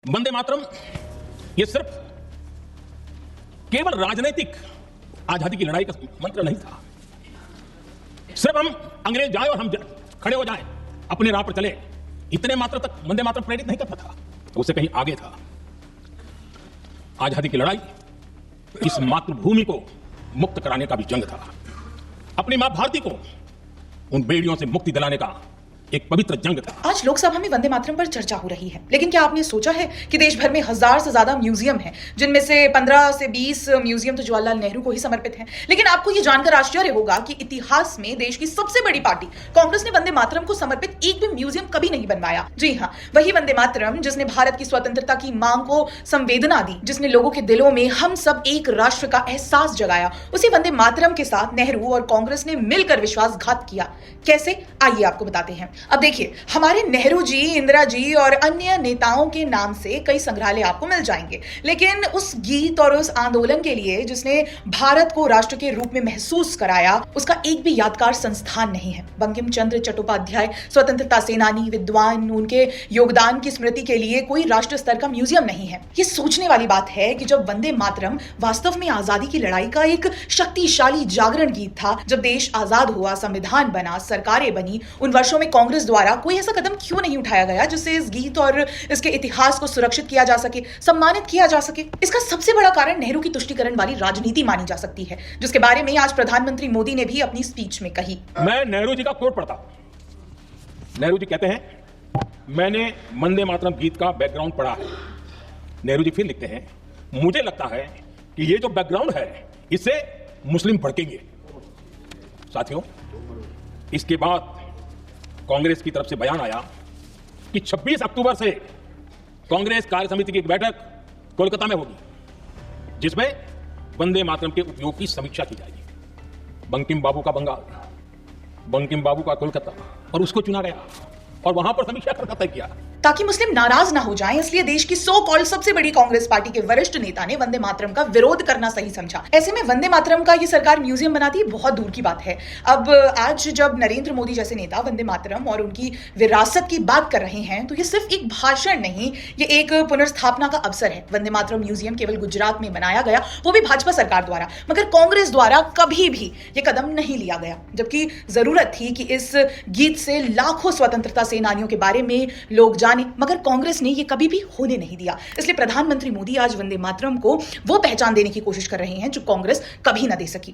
वंदे मातरम ये सिर्फ केवल राजनीतिक आजादी की लड़ाई का मंत्र नहीं था। सिर्फ हम अंग्रेज जाए और हम खड़े हो जाए, अपने राह पर चले, इतने मात्र तक वंदे मातरम प्रेरित नहीं करता था, तो उससे कहीं आगे था। आजादी की लड़ाई इस मातृभूमि को मुक्त कराने का भी जंग था। अपनी मां भारती को उन बेड़ियों से मुक्ति दिलाने का एक पवित्र जंग था। आज लोकसभा में वंदे मातरम पर चर्चा हो रही है, लेकिन क्या आपने सोचा है कि देश भर में 1000 से ज्यादा म्यूजियम हैं, जिनमें से 15 से 20 म्यूजियम तो जवाहरलाल नेहरू को ही समर्पित हैं। लेकिन आपको यह जानकर आश्चर्य होगा कि इतिहास में देश की सबसे बड़ी पार्टी कांग्रेस ने वंदे मातरम को समर्पित एक भी म्यूजियम कभी नहीं बनवाया। जी हाँ, वही वंदे मातरम जिसने भारत की स्वतंत्रता की मांग को संवेदना दी, जिसने लोगों के दिलों में हम सब एक राष्ट्र का एहसास जगाया, उसी वंदे मातरम के साथ नेहरू और कांग्रेस ने मिलकर विश्वासघात किया। कैसे, आइए आपको बताते हैं। अब देखिए, हमारे नेहरू जी, इंदिरा जी और अन्य नेताओं के नाम से कई संग्रहालय आपको मिल जाएंगे, लेकिन उस गीत और उस आंदोलन के लिए जिसने भारत को राष्ट्र के रूप में महसूस कराया, उसका एक भी यादगार संस्थान नहीं है। बंकिम चंद्र चट्टोपाध्याय स्वतंत्रता सेनानी, विद्वान, उनके योगदान की स्मृति के लिए कोई राष्ट्र स्तर का म्यूजियम नहीं है। ये सोचने वाली बात है कि जब वंदे मातरम वास्तव में आजादी की लड़ाई का एक शक्तिशाली जागरण गीत था, जब देश आजाद हुआ, संविधान बना, सरकारें बनी, उन वर्षों में कांग्रेस द्वारा कोई ऐसा कदम क्यों नहीं उठाया गया जिससे इस गीत और इसके इतिहास को सुरक्षित किया जा सके, सम्मानित किया जा सके? इसका सबसे बड़ा कारण नेहरू की तुष्टीकरण वाली राजनीति मानी जा सकती है, जिसके बारे में आज प्रधानमंत्री मोदी ने भी अपनी स्पीच में कही। मैं नेहरू जी का कोट पढ़ता हूं। नेहरू जी कहते हैं, मैंने वंदे मातरम गीत का बैकग्राउंड पढ़ा है। नेहरू जी फिर लिखते हैं, मुझे लगता है कि ये जो बैकग्राउंड है इससे मुस्लिम भड़केंगे। साथियों, इसके बाद कांग्रेस की तरफ से बयान आया कि 26 अक्टूबर से कांग्रेस कार्य समिति की एक बैठक कोलकाता में होगी, जिसमें वंदे मातरम के उपयोग की समीक्षा की जाएगी। बंकिम बाबू का बंगाल, बंकिम बाबू का कोलकाता, और उसको चुना गया और वहां पर समीक्षा करना तय किया, ताकि मुस्लिम नाराज ना हो जाएं, इसलिए देश की सो कॉल्ड सबसे बड़ी कांग्रेस पार्टी के वरिष्ठ नेता ने वंदे मातरम का विरोध करना सही समझा। ऐसे में वंदे मातरम का ये सरकार म्यूजियम बनाती बहुत दूर की बात है। अब आज जब नरेंद्र मोदी जैसे नेता वंदे मातरम और उनकी विरासत की बात कर रहे हैं, तो ये सिर्फ एक भाषण नहीं, ये एक पुनर्स्थापना का अवसर है। वंदे मातरम म्यूजियम केवल गुजरात में बनाया गया, वो भी भाजपा सरकार द्वारा, मगर कांग्रेस द्वारा कभी भी ये कदम नहीं लिया गया, जबकि जरूरत थी कि इस गीत से लाखों स्वतंत्रता सेनानियों के बारे में लोग जाने, मगर कांग्रेस ने यह कभी भी होने नहीं दिया। इसलिए प्रधानमंत्री मोदी आज वंदे मातरम को वो पहचान देने की कोशिश कर रहे हैं जो कांग्रेस कभी ना दे सकी।